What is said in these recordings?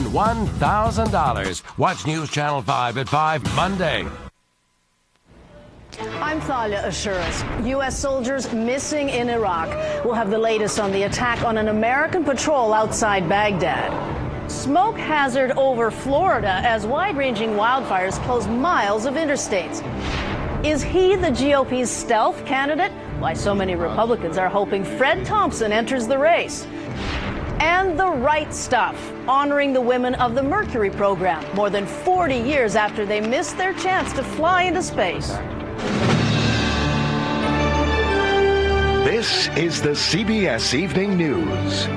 win $1,000. Watch News Channel 5 at 5 Monday. I'm Thalia Assuras. U.S. soldiers missing in Iraq. We'll have the latest on the attack on an American patrol outside Baghdad. Smoke hazard over Florida as wide-ranging wildfires close miles of interstates. Is he the GOP's stealth candidate? Why so many Republicans are hoping Fred Thompson enters the race. And the right stuff, honoring the women of the Mercury program more than 40 years after they missed their chance to fly into space. This is the CBS Evening News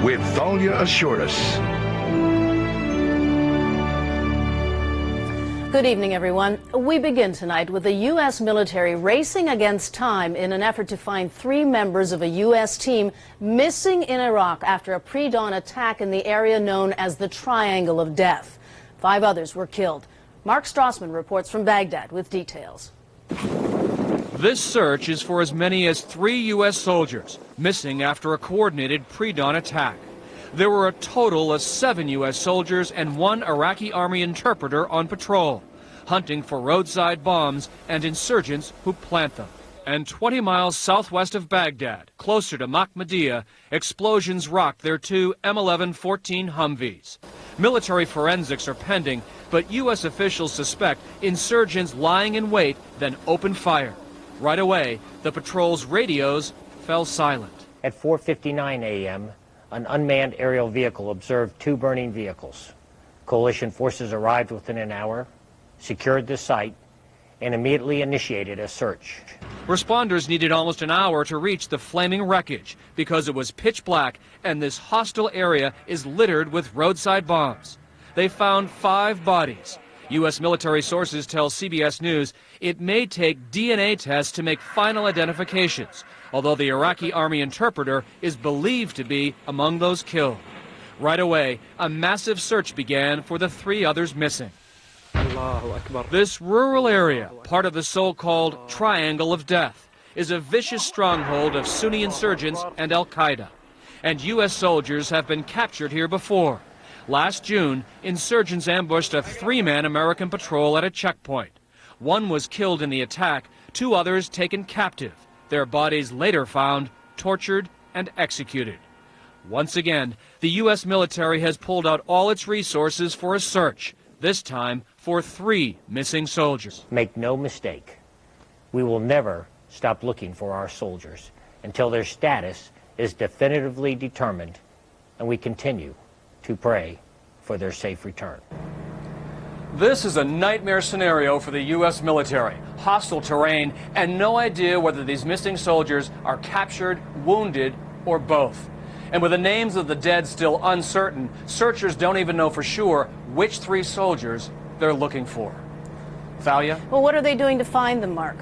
with Thalia Assuras. Good evening, everyone. We begin tonight with the U.S. military racing against time in an effort to find 3 members of a U.S. team missing in Iraq after a pre-dawn attack in the area known as the Triangle of Death. 5 others were killed. Mark Strassman reports from Baghdad with details. This search is for as many as 3 U.S. soldiers missing after a coordinated pre-dawn attack. There were a total of 7 U.S. soldiers and 1 Iraqi army interpreter on patrol, hunting for roadside bombs and insurgents who plant them. And 20 miles southwest of Baghdad, closer to Mahmudiyah, explosions rocked their 2 M11-14 Humvees. Military forensics are pending, but U.S. officials suspect insurgents lying in wait then opened fire. Right away, the patrol's radios fell silent. At 4:59 a.m., an unmanned aerial vehicle observed 2 burning vehicles. Coalition forces arrived within an hour, secured the site, and immediately initiated a search. Responders needed almost an hour to reach the flaming wreckage because it was pitch black and this hostile area is littered with roadside bombs. They found 5 bodies. U.S. military sources tell CBS News it may take DNA tests to make final identifications, although the Iraqi army interpreter is believed to be among those killed. Right away, a massive search began for the 3 others missing. This rural area, part of the so-called Triangle of Death, is a vicious stronghold of Sunni insurgents and Al-Qaeda. And U.S. soldiers have been captured here before. Last June, insurgents ambushed a 3-man American patrol at a checkpoint. 1 was killed in the attack, 2 others taken captive. Their bodies later found, tortured, and executed. Once again, the U.S. military has pulled out all its resources for a search, this time for 3 missing soldiers. Make no mistake, we will never stop looking for our soldiers until their status is definitively determined, and we continue to pray for their safe return. This is a nightmare scenario for the U.S. military. Hostile terrain and no idea whether these missing soldiers are captured, wounded, or both. And with the names of the dead still uncertain, searchers don't even know for sure which 3 soldiers they're looking for. Thalia? Well, what are they doing to find them, Mark?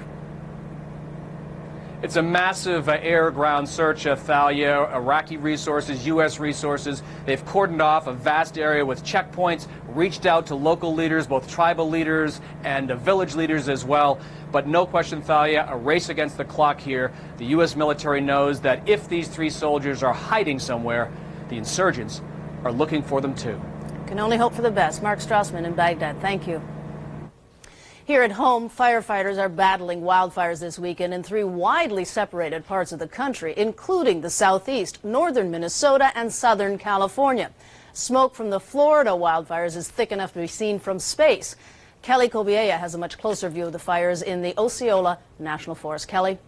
It's a massive air-ground search, Thalia. Iraqi resources, U.S. resources. They've cordoned off a vast area with checkpoints, reached out to local leaders, both tribal leaders and village leaders as well. But no question, Thalia, a race against the clock here. The U.S. military knows that if these 3 soldiers are hiding somewhere, the insurgents are looking for them too. Can only hope for the best. Mark Strassman in Baghdad. Thank you. Here at home, firefighters are battling wildfires this weekend in 3 widely separated parts of the country, including the southeast, northern Minnesota, and southern California. Smoke from the Florida wildfires is thick enough to be seen from space. Kelly Kobiella has a much closer view of the fires in the Osceola National Forest. Kelly?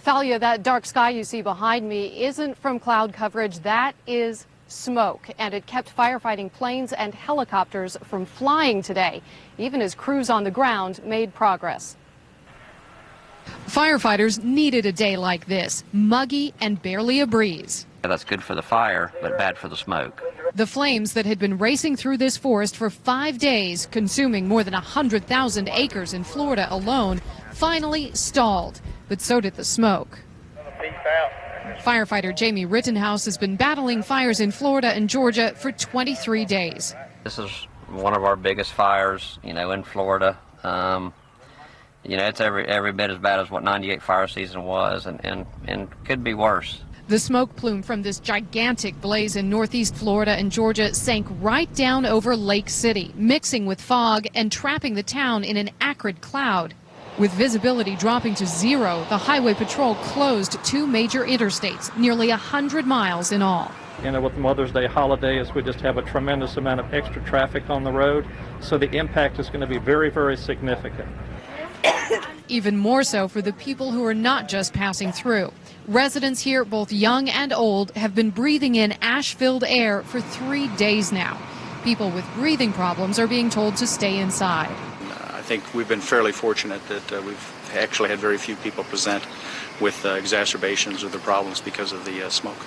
Thalia, that dark sky you see behind me isn't from cloud coverage. That is smoke, and it kept firefighting planes and helicopters from flying today, even as crews on the ground made progress. Firefighters needed a day like this, muggy and barely a breeze. That's good for the fire, but bad for the smoke. The flames that had been racing through this forest for 5 days, consuming more than 100,000 acres in Florida alone, finally stalled, but so did the smoke. Firefighter Jamie Rittenhouse has been battling fires in Florida and Georgia for 23 days. This is one of our biggest fires, in Florida. It's every bit as bad as what '98 fire season was, and could be worse. The smoke plume from this gigantic blaze in northeast Florida and Georgia sank right down over Lake City, mixing with fog and trapping the town in an acrid cloud. With visibility dropping to zero, the Highway Patrol closed 2 major interstates, nearly 100 miles in all. With Mother's Day holidays, we just have a tremendous amount of extra traffic on the road, so the impact is going to be very, very significant. Even more so for the people who are not just passing through. Residents here, both young and old, have been breathing in ash-filled air for 3 days now. People with breathing problems are being told to stay inside. I think we've been fairly fortunate that we've actually had very few people present with exacerbations of the problems because of the smoke.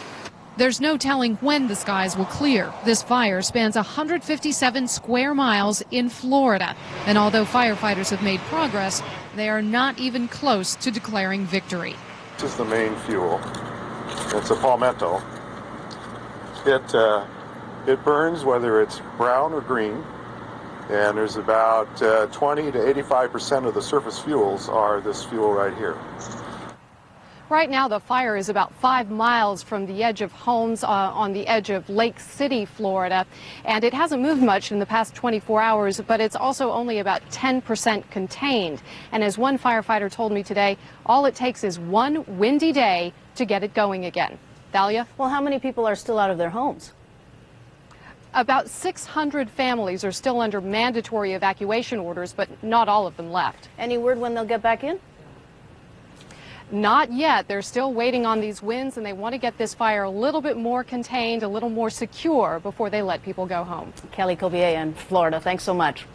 There's no telling when the skies will clear. This fire spans 157 square miles in Florida. And although firefighters have made progress, they are not even close to declaring victory. This is the main fuel. It's a palmetto. It burns whether it's brown or green. And there's about 20 to 85% of the surface fuels are this fuel right here. Right now, the fire is about 5 miles from the edge of homes on the edge of Lake City, Florida. And it hasn't moved much in the past 24 hours, but it's also only about 10% contained. And as one firefighter told me today, all it takes is one windy day to get it going again. Thalia? Well, how many people are still out of their homes? About 600 families are still under mandatory evacuation orders, but not all of them left. Any word when they'll get back in? Not yet. They're still waiting on these winds, and they want to get this fire a little bit more contained, a little more secure before they let people go home. Kelly Cobier in Florida, thanks so much.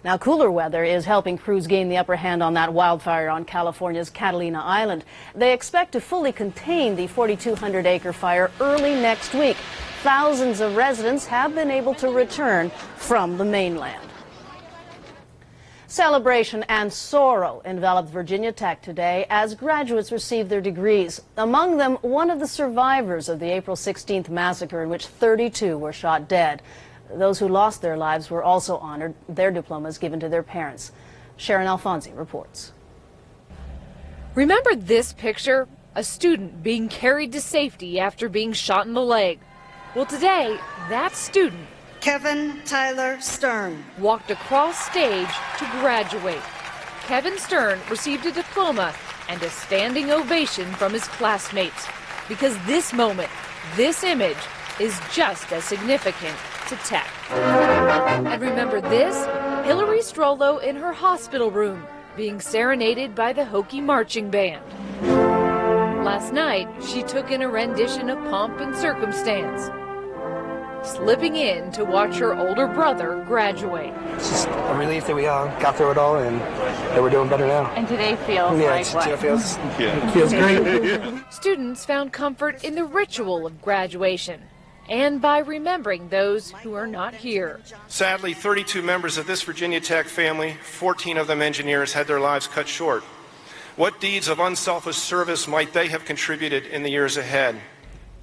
Now, cooler weather is helping crews gain the upper hand on that wildfire on California's Catalina Island. They expect to fully contain the 4,200-acre fire early next week. Thousands of residents have been able to return from the mainland. Celebration and sorrow enveloped Virginia Tech today as graduates received their degrees. Among them, one of the survivors of the April 16th massacre in which 32 were shot dead. Those who lost their lives were also honored, their diplomas given to their parents. Sharon Alfonsi reports. Remember this picture? A student being carried to safety after being shot in the leg. Well, today, that student, Kevin Tyler Stern, walked across stage to graduate. Kevin Stern received a diploma and a standing ovation from his classmates because this moment, this image, is just as significant to Tech. And remember this? Hillary Strollo in her hospital room being serenaded by the Hokie Marching Band. Last night, she took in a rendition of Pomp and Circumstance, slipping in to watch her older brother graduate. It's just a relief that we got through it all and that we're doing better now. And today feels like what? It feels great. Students found comfort in the ritual of graduation and by remembering those who are not here. Sadly, 32 members of this Virginia Tech family, 14 of them engineers, had their lives cut short. What deeds of unselfish service might they have contributed in the years ahead?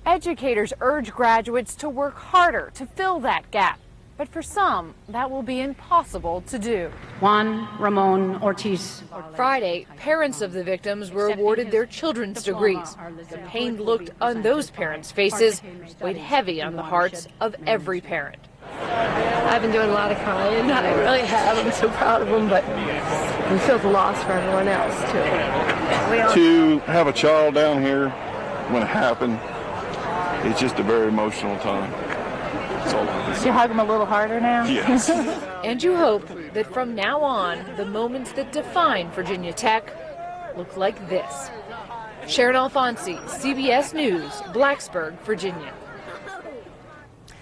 Educators urge graduates to work harder to fill that gap. But for some, that will be impossible to do. Juan Ramon Ortiz. Friday, parents of the victims were awarded their children's degrees. The pain looked on those parents' faces weighed heavy on the hearts of every parent. I've been doing a lot of crying. I really have. I'm so proud of them, but we feel the loss for everyone else, too. To have a child down here when it happened, it's just a very emotional time. You hug them a little harder now? Yes. And you hope that from now on, the moments that define Virginia Tech look like this. Sharon Alfonsi, CBS News, Blacksburg, Virginia.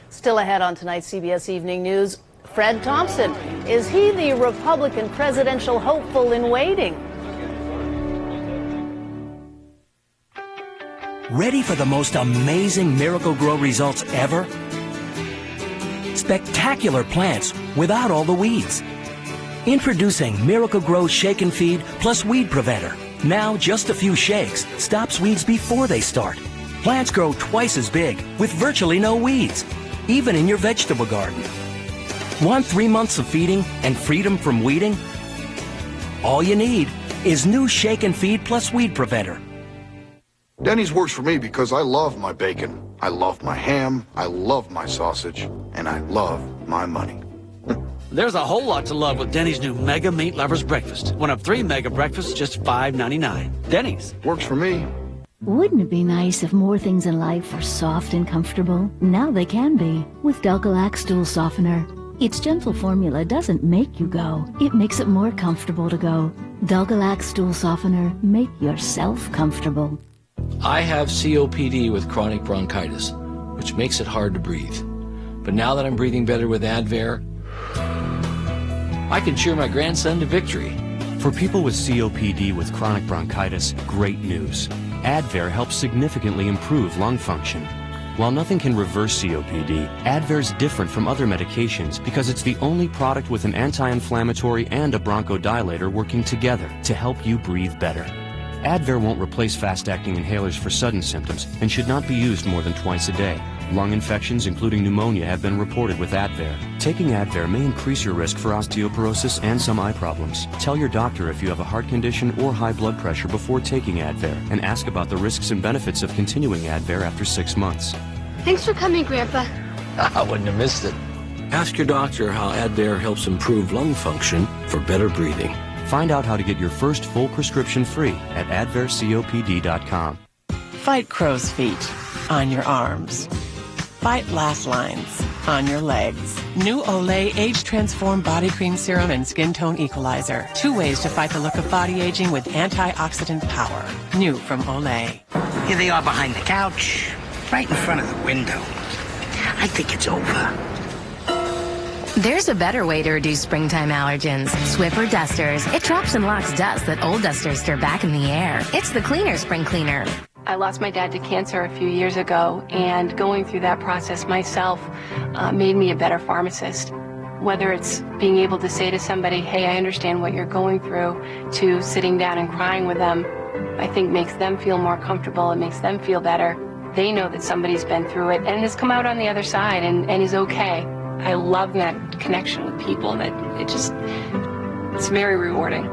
Still ahead on tonight's CBS Evening News, Fred Thompson. Is he the Republican presidential hopeful in waiting? Ready for the most amazing Miracle-Gro results ever? Spectacular plants without all the weeds. Introducing Miracle-Gro Shake and Feed plus Weed Preventer. Now just a few shakes stops weeds before they start. Plants grow twice as big with virtually no weeds, even in your vegetable garden. Want 3 months of feeding and freedom from weeding? All you need is new Shake and Feed plus Weed Preventer. Denny's works for me because I love my bacon, I love my ham, I love my sausage, and I love my money. There's a whole lot to love with Denny's new Mega Meat Lovers Breakfast. One of 3 Mega Breakfasts, just $5.99. Denny's. Works for me. Wouldn't it be nice if more things in life were soft and comfortable? Now they can be with Delcolac Stool Softener. Its gentle formula doesn't make you go. It makes it more comfortable to go. Delcolac Stool Softener. Make yourself comfortable. I have COPD with chronic bronchitis, which makes it hard to breathe. But now that I'm breathing better with Advair, I can cheer my grandson to victory. For people with COPD with chronic bronchitis, great news. Advair helps significantly improve lung function. While nothing can reverse COPD, Advair is different from other medications because it's the only product with an anti-inflammatory and a bronchodilator working together to help you breathe better. Advair won't replace fast-acting inhalers for sudden symptoms and should not be used more than twice a day. Lung infections, including pneumonia, have been reported with Advair. Taking Advair may increase your risk for osteoporosis and some eye problems. Tell your doctor if you have a heart condition or high blood pressure before taking Advair, and ask about the risks and benefits of continuing Advair after 6 months. Thanks for coming, Grandpa. I wouldn't have missed it. Ask your doctor how Advair helps improve lung function for better breathing. Find out how to get your first full prescription free at advaircopd.com. Fight crow's feet on your arms. Fight lash lines on your legs. New Olay Age Transform Body Cream Serum and Skin Tone Equalizer. 2 ways to fight the look of body aging with antioxidant power. New from Olay. Here they are behind the couch, right in front of the window. I think it's over. There's a better way to reduce springtime allergens. Swiffer Dusters. It traps and locks dust that old dusters stir back in the air. It's the cleaner spring cleaner. I lost my dad to cancer a few years ago, and going through that process myself made me a better pharmacist. Whether it's being able to say to somebody, hey, I understand what you're going through, to sitting down and crying with them, I think makes them feel more comfortable. It makes them feel better. They know that somebody's been through it and has come out on the other side and is okay. I love that connection with people. It's very rewarding.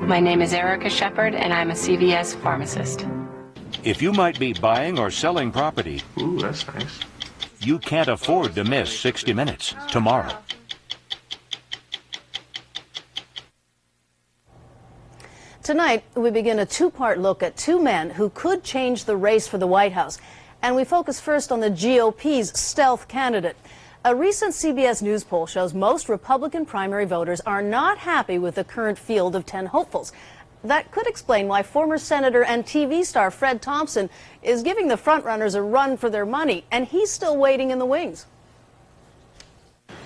My name is Erica Shepard, and I'm a CVS pharmacist. If you might be buying or selling property, Ooh, that's nice. You can't afford to miss 60 Minutes tomorrow. Tonight, we begin a 2-part look at 2 men who could change the race for the White House. And we focus first on the GOP's stealth candidate. A recent CBS News poll shows most Republican primary voters are not happy with the current field of 10 hopefuls. That could explain why former Senator and TV star Fred Thompson is giving the frontrunners a run for their money, and he's still waiting in the wings.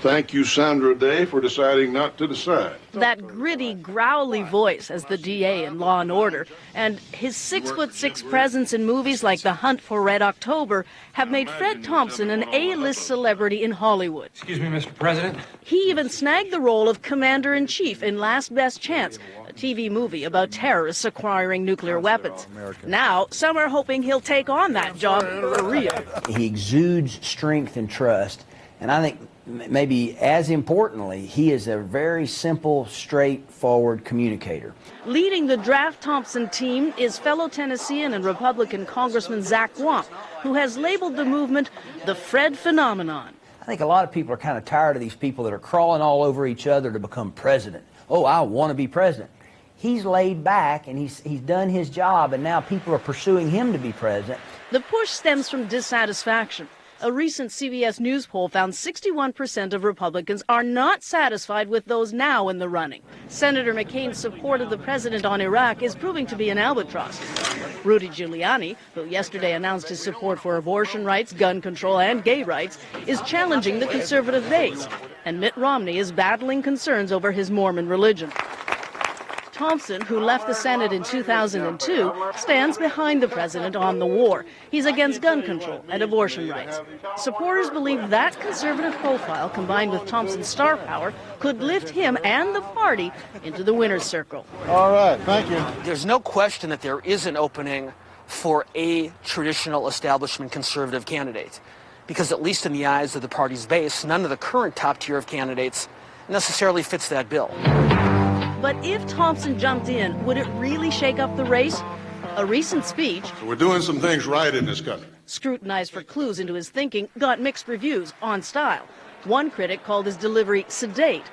Thank you, Sandra Day, for deciding not to decide. That gritty, growly voice as the DA in Law and Order, and his 6'6" presence in movies like The Hunt for Red October have made Fred Thompson an A-list celebrity in Hollywood. Excuse me, Mr. President. He even snagged the role of Commander-in-Chief in Last Best Chance, a TV movie about terrorists acquiring nuclear weapons. Now, some are hoping he'll take on that job for real. He exudes strength and trust, and I think maybe as importantly, he is a very simple, straightforward communicator. Leading the Draft Thompson team is fellow Tennessean and Republican Congressman Zach Wamp, who has labeled the movement the Fred phenomenon. I think a lot of people are kind of tired of these people that are crawling all over each other to become president. Oh, I want to be president. He's laid back and he's done his job, and now people are pursuing him to be president. The push stems from dissatisfaction. A recent CBS News poll found 61% of Republicans are not satisfied with those now in the running. Senator McCain's support of the president on Iraq is proving to be an albatross. Rudy Giuliani, who yesterday announced his support for abortion rights, gun control, and gay rights, is challenging the conservative base. And Mitt Romney is battling concerns over his Mormon religion. Thompson, who left the Senate in 2002, stands behind the president on the war. He's against gun control and abortion rights. Supporters believe that conservative profile, combined with Thompson's star power, could lift him and the party into the winner's circle. All right, thank you. There's no question that there is an opening for a traditional establishment conservative candidate, because at least in the eyes of the party's base, none of the current top tier of candidates necessarily fits that bill. But if Thompson jumped in, would it really shake up the race? A recent speech, We're doing some things right in this country. scrutinized for clues into his thinking, got mixed reviews on style. One critic called his delivery sedate.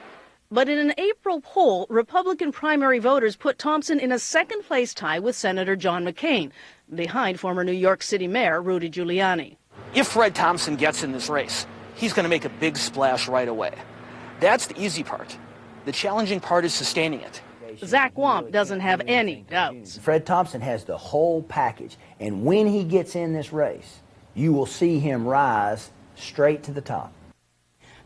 But in an April poll, Republican primary voters put Thompson in a second-place tie with Senator John McCain, behind former New York City Mayor Rudy Giuliani. If Fred Thompson gets in this race, he's going to make a big splash right away. That's the easy part. The challenging part is sustaining it. Zach Wamp doesn't have any doubts. Fred Thompson has the whole package, and when he gets in this race, you will see him rise straight to the top.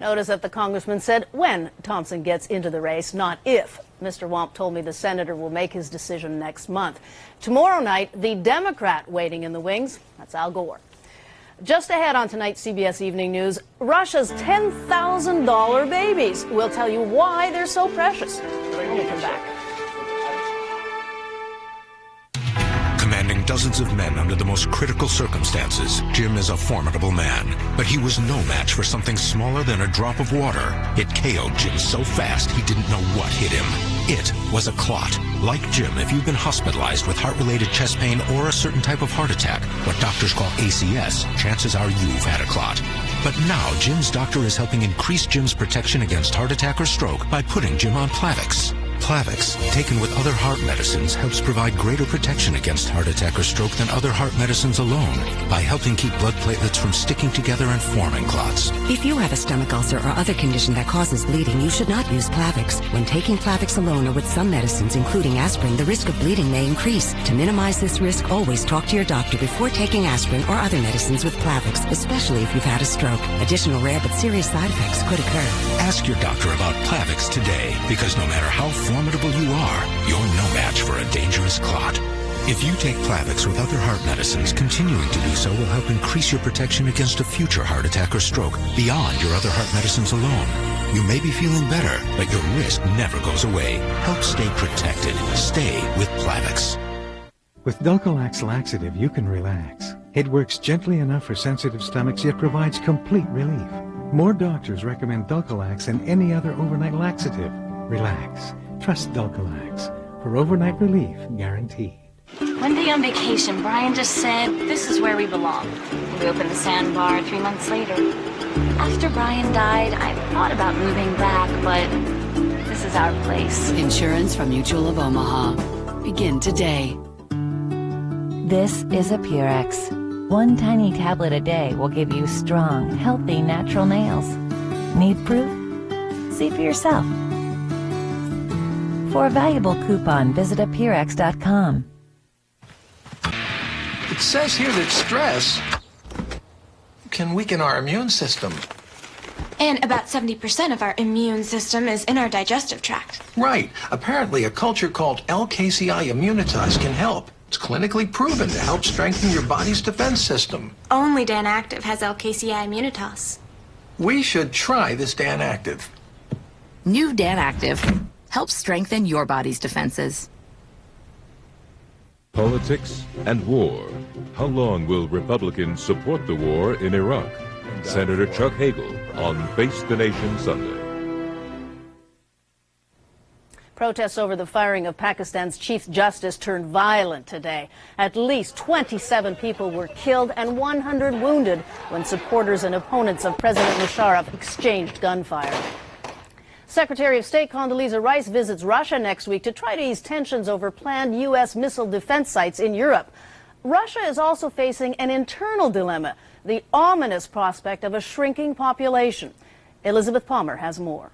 Notice that the congressman said when Thompson gets into the race, not if. Mr. Wamp told me the senator will make his decision next month. Tomorrow night, the Democrat waiting in the wings, that's Al Gore. Just ahead on tonight's CBS Evening News, Russia's $10,000 babies. We'll tell you why they're so precious when we come back. Commanding dozens of men under the most critical circumstances, Jim is a formidable man. But he was no match for something smaller than a drop of water. It KO'd Jim so fast he didn't know what hit him. It was a clot. Like Jim, if you've been hospitalized with heart-related chest pain or a certain type of heart attack, what doctors call ACS, chances are you've had a clot. But now Jim's doctor is helping increase Jim's protection against heart attack or stroke by putting Jim on Plavix. Plavix, taken with other heart medicines, helps provide greater protection against heart attack or stroke than other heart medicines alone by helping keep blood platelets from sticking together and forming clots. If you have a stomach ulcer or other condition that causes bleeding, you should not use Plavix. When taking Plavix alone or with some medicines, including aspirin, the risk of bleeding may increase. To minimize this risk, always talk to your doctor before taking aspirin or other medicines with Plavix, especially if you've had a stroke. Additional rare but serious side effects could occur. Ask your doctor about Plavix today, because no matter how formidable you are, you're no match for a dangerous clot. If you take Plavix with other heart medicines, continuing to do so will help increase your protection against a future heart attack or stroke beyond your other heart medicines alone. You may be feeling better, but your risk never goes away. Help stay protected. Stay with Plavix. With Dulcolax laxative, you can relax. It works gently enough for sensitive stomachs, yet provides complete relief. More doctors recommend Dulcolax than any other overnight laxative. Relax. Trust Dulcolax for overnight relief guaranteed. One day on vacation, Brian just said, "This is where we belong." We opened the sandbar 3 months later. After Brian died, I thought about moving back, but this is our place. Insurance from Mutual of Omaha. Begin today. This is a Purex. One tiny tablet a day will give you strong, healthy, natural nails. Need proof? See for yourself. For a valuable coupon, visit Purex.com. It says here that stress can weaken our immune system. And about 70% of our immune system is in our digestive tract. Right. Apparently, a culture called LKCI Immunitas can help. It's clinically proven to help strengthen your body's defense system. Only Dan Active has LKCI Immunitas. We should try this Dan Active. New Dan Active helps strengthen your body's defenses. Politics and war. How long will Republicans support the war in Iraq? Senator Chuck Hagel on Face the Nation Sunday. Protests over the firing of Pakistan's Chief Justice turned violent today. At least 27 people were killed and 100 wounded when supporters and opponents of President Musharraf exchanged gunfire. Secretary of State Condoleezza Rice visits Russia next week to try to ease tensions over planned U.S. missile defense sites in Europe. Russia is also facing an internal dilemma, the ominous prospect of a shrinking population. Elizabeth Palmer has more.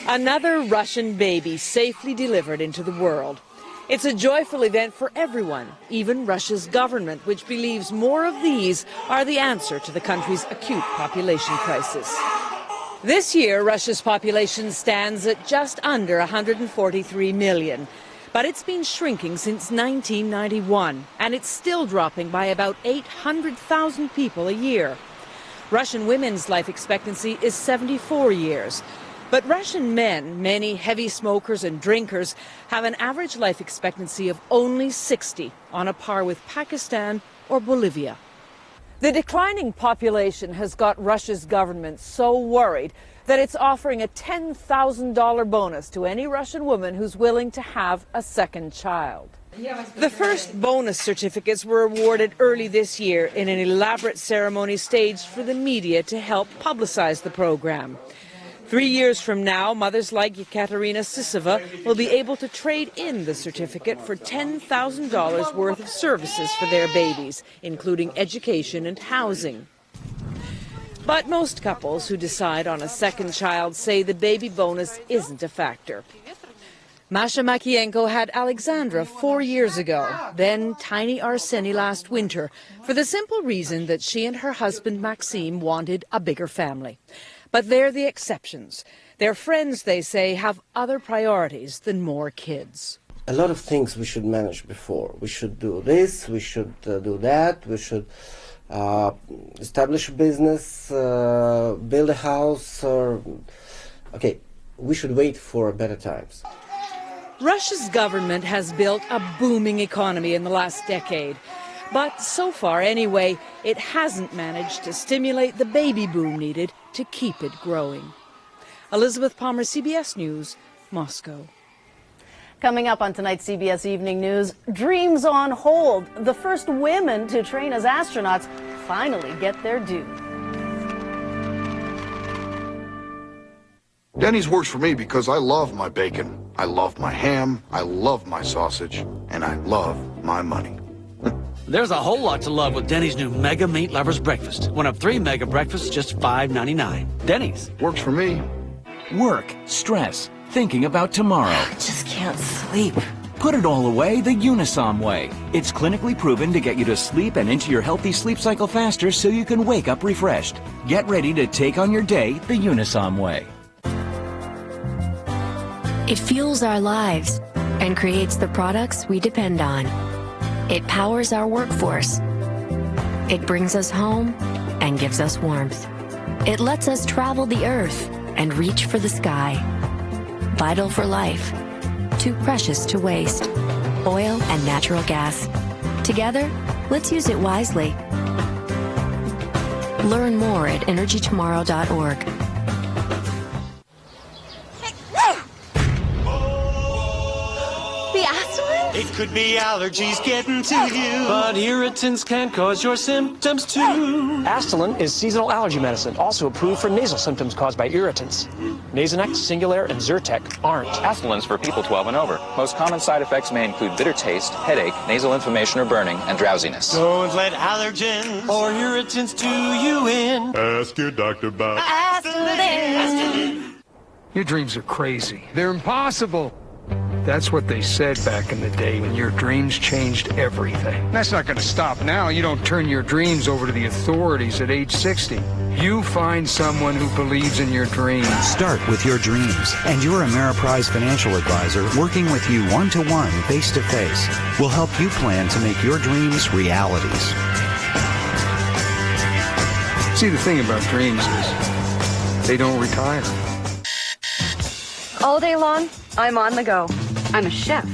Another Russian baby safely delivered into the world. It's a joyful event for everyone, even Russia's government, which believes more of these are the answer to the country's acute population crisis. This year, Russia's population stands at just under 143 million. But it's been shrinking since 1991, and it's still dropping by about 800,000 people a year. Russian women's life expectancy is 74 years. But Russian men, many heavy smokers and drinkers, have an average life expectancy of only 60, on a par with Pakistan or Bolivia. The declining population has got Russia's government so worried that it's offering a $10,000 bonus to any Russian woman who's willing to have a second child. The first bonus certificates were awarded early this year in an elaborate ceremony staged for the media to help publicize the program. 3 years from now, mothers like Yekaterina Sisova will be able to trade in the certificate for $10,000 worth of services for their babies, including education and housing. But most couples who decide on a second child say the baby bonus isn't a factor. Masha Makienko had Alexandra 4 years ago, then tiny Arseny last winter, for the simple reason that she and her husband Maxime wanted a bigger family. But they're the exceptions. Their friends, they say, have other priorities than more kids. A lot of things we should manage before. We should do this, we should do that, we should establish a business, build a house, okay, we should wait for better times. Russia's government has built a booming economy in the last decade. But so far, anyway, it hasn't managed to stimulate the baby boom needed to keep it growing. Elizabeth Palmer, CBS News, Moscow. Coming up on tonight's CBS Evening News, dreams on hold. The first women to train as astronauts finally get their due. Denny's works for me because I love my bacon, I love my ham, I love my sausage, and I love my money. There's a whole lot to love with Denny's new Mega Meat Lovers Breakfast. One of 3 mega breakfasts, just $5.99. Denny's. Works for me. Work, stress, thinking about tomorrow. I just can't sleep. Put it all away the Unisom way. It's clinically proven to get you to sleep and into your healthy sleep cycle faster so you can wake up refreshed. Get ready to take on your day the Unisom way. It fuels our lives and creates the products we depend on. It powers our workforce. It brings us home and gives us warmth. It lets us travel the earth and reach for the sky. Vital for life. Too precious to waste. Oil and natural gas. Together, let's use it wisely. Learn more at energytomorrow.org. It could be allergies getting to you, but irritants can cause your symptoms too. Astelin is seasonal allergy medicine, also approved for nasal symptoms caused by irritants. Nasonex, Singulair, and Zyrtec aren't. Astelin's for people 12 and over. Most common side effects may include bitter taste, headache, nasal inflammation or burning, and drowsiness. Don't let allergens or irritants do you in. Ask your doctor about Astelin. Your dreams are crazy. They're impossible. That's what they said back in the day when your dreams changed everything. That's not going to stop now. You don't turn your dreams over to the authorities at age 60. You find someone who believes in your dreams. Start with your dreams, and your Ameriprise financial advisor, working with you one-to-one, face-to-face, will help you plan to make your dreams realities. See, the thing about dreams is they don't retire. All day long, I'm on the go. I'm a chef,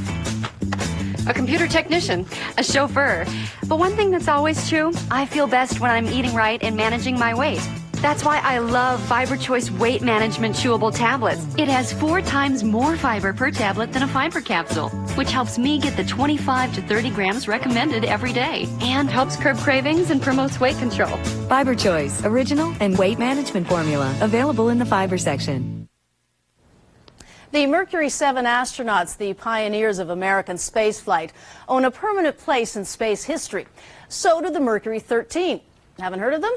a computer technician, a chauffeur. But one thing that's always true, I feel best when I'm eating right and managing my weight. That's why I love Fiber Choice Weight Management Chewable Tablets. It has 4 times more fiber per tablet than a fiber capsule, which helps me get the 25 to 30 grams recommended every day and helps curb cravings and promotes weight control. Fiber Choice, original and weight management formula, available in the fiber section. The Mercury 7 astronauts, the pioneers of American spaceflight, own a permanent place in space history. So do the Mercury 13. Haven't heard of them?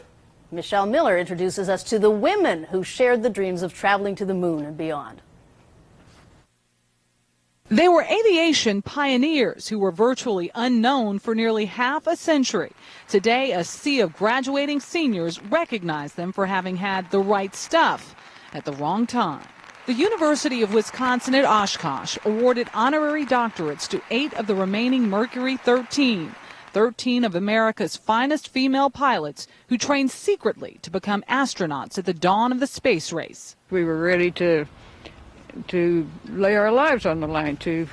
Michelle Miller introduces us to the women who shared the dreams of traveling to the moon and beyond. They were aviation pioneers who were virtually unknown for nearly half a century. Today, a sea of graduating seniors recognize them for having had the right stuff at the wrong time. The University of Wisconsin at Oshkosh awarded honorary doctorates to 8 of the remaining Mercury 13, 13 of America's finest female pilots who trained secretly to become astronauts at the dawn of the space race. We were ready to to lay our lives on the line to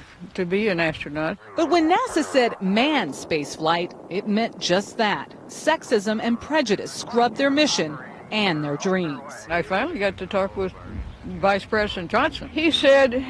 be an astronaut. But when NASA said manned spaceflight, it meant just that. Sexism and prejudice scrubbed their mission and their dreams. I finally got to talk with Vice President Johnson. He said,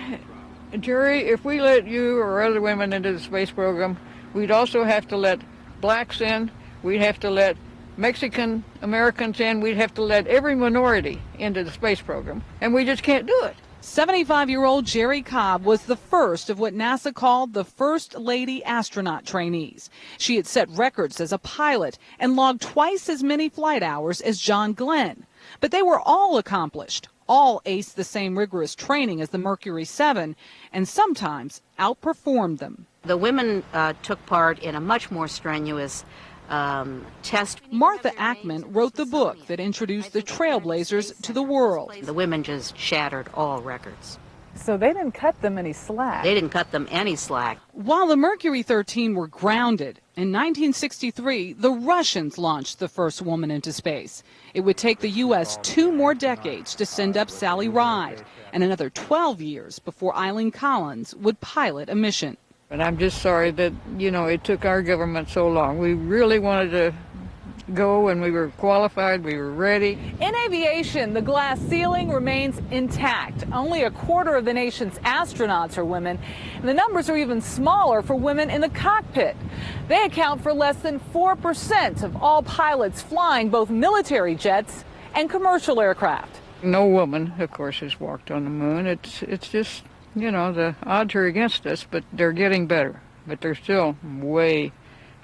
Jerry, if we let you or other women into the space program, we'd also have to let blacks in, we'd have to let Mexican Americans in, we'd have to let every minority into the space program, and we just can't do it. 75-year-old Jerry Cobb was the first of what NASA called the First Lady astronaut trainees. She had set records as a pilot and logged twice as many flight hours as John Glenn. But they were all accomplished, all aced the same rigorous training as the Mercury 7, and sometimes outperformed them. The women took part in a much more strenuous test. Martha Ackman wrote the book that introduced the Trailblazers to the world. The women just shattered all records. So they didn't cut them any slack. They didn't cut them any slack. While the Mercury 13 were grounded, in 1963, the Russians launched the first woman into space. It would take the U.S. 2 more decades to send up Sally Ride, and another 12 years before Eileen Collins would pilot a mission. And I'm just sorry that, it took our government so long. We really wanted to go, and we were qualified, we were ready. In aviation, the glass ceiling remains intact. Only a quarter of the nation's astronauts are women, and the numbers are even smaller for women in the cockpit. They account for less than 4% of all pilots flying both military jets and commercial aircraft. No woman, of course, has walked on the moon. It's just, the odds are against us, but they're getting better. But they're still way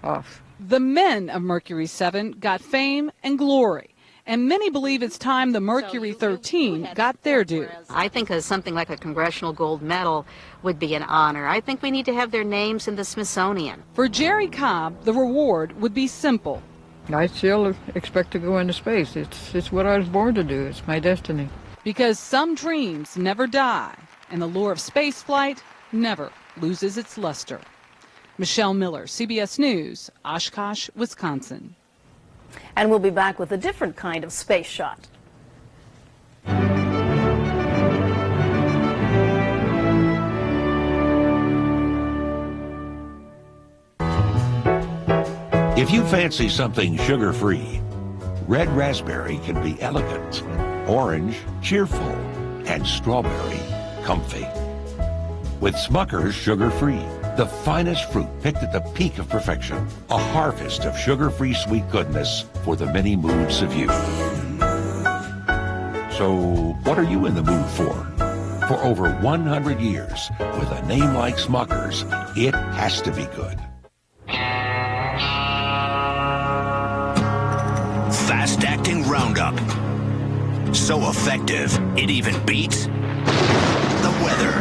off. The men of Mercury 7 got fame and glory, and many believe it's time the Mercury 13 got their due. I think something like a Congressional Gold Medal would be an honor. I think we need to have their names in the Smithsonian. For Jerry Cobb, the reward would be simple. I still expect to go into space. It's what I was born to do. It's my destiny. Because some dreams never die, and the lure of spaceflight never loses its luster. Michelle Miller, CBS News, Oshkosh, Wisconsin. And we'll be back with a different kind of space shot. If you fancy something sugar-free, red raspberry can be elegant, orange cheerful, and strawberry comfy. With Smucker's sugar-free, the finest fruit picked at the peak of perfection, a harvest of sugar-free sweet goodness for the many moods of you. So, what are you in the mood for? For over 100 years, with a name like Smucker's, it has to be good. Fast-acting Roundup. So effective, it even beats the weather.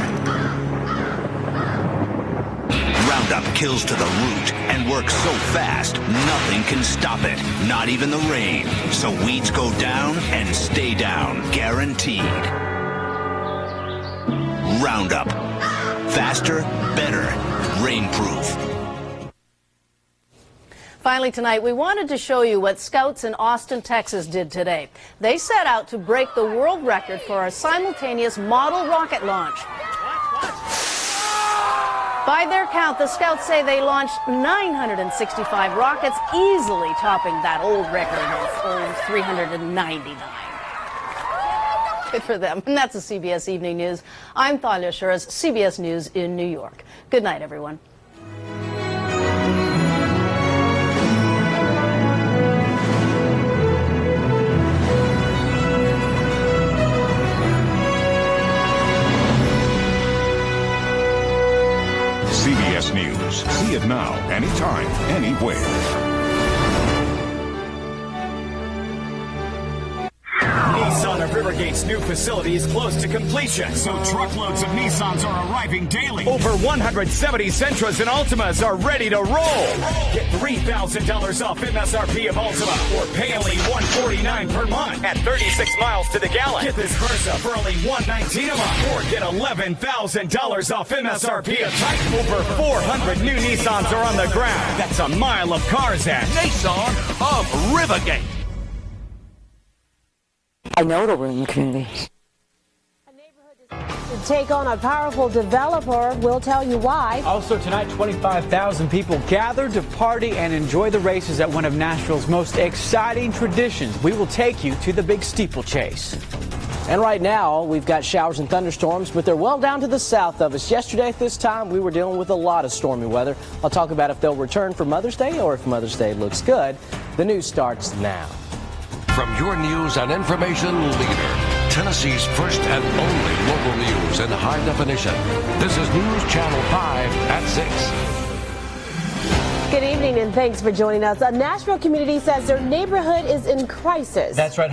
Roundup kills to the root and works so fast, nothing can stop it, not even the rain. So weeds go down and stay down, guaranteed. Roundup. Faster, better, rainproof. Finally tonight, we wanted to show you what scouts in Austin, Texas did today. They set out to break the world record for a simultaneous model rocket launch. By their count, the scouts say they launched 965 rockets, easily topping that old record of 399. Good for them. And that's the CBS Evening News. I'm Thalia Shuras, CBS News in New York. Good night, everyone. CBS News. See it now, anytime, anywhere. Nissan of Rivergate's new facility is close to completion. So truckloads of Nissans are arriving daily. Over 170 Sentras and Altimas are ready to roll. Get $3,000 off MSRP of Altima or pay only $149 per month at 36 miles to the gallon. Get this Versa for only $119 a month or get $11,000 off MSRP of Titan. Over 400 new Nissans are on the ground. That's a mile of cars at Nissan of Rivergate. I know it'll ruin the community. take on a powerful developer. We'll tell you why. Also tonight, 25,000 people gathered to party and enjoy the races at one of Nashville's most exciting traditions. We will take you to the big steeplechase. And right now, we've got showers and thunderstorms, but they're well down to the south of us. Yesterday at this time, we were dealing with a lot of stormy weather. I'll talk about if they'll return for Mother's Day or if Mother's Day looks good. The news starts now. From your news and information leader, Tennessee's first and only local news in high definition. This is News Channel 5 at 6. Good evening and thanks for joining us. A Nashville community says their neighborhood is in crisis. That's right.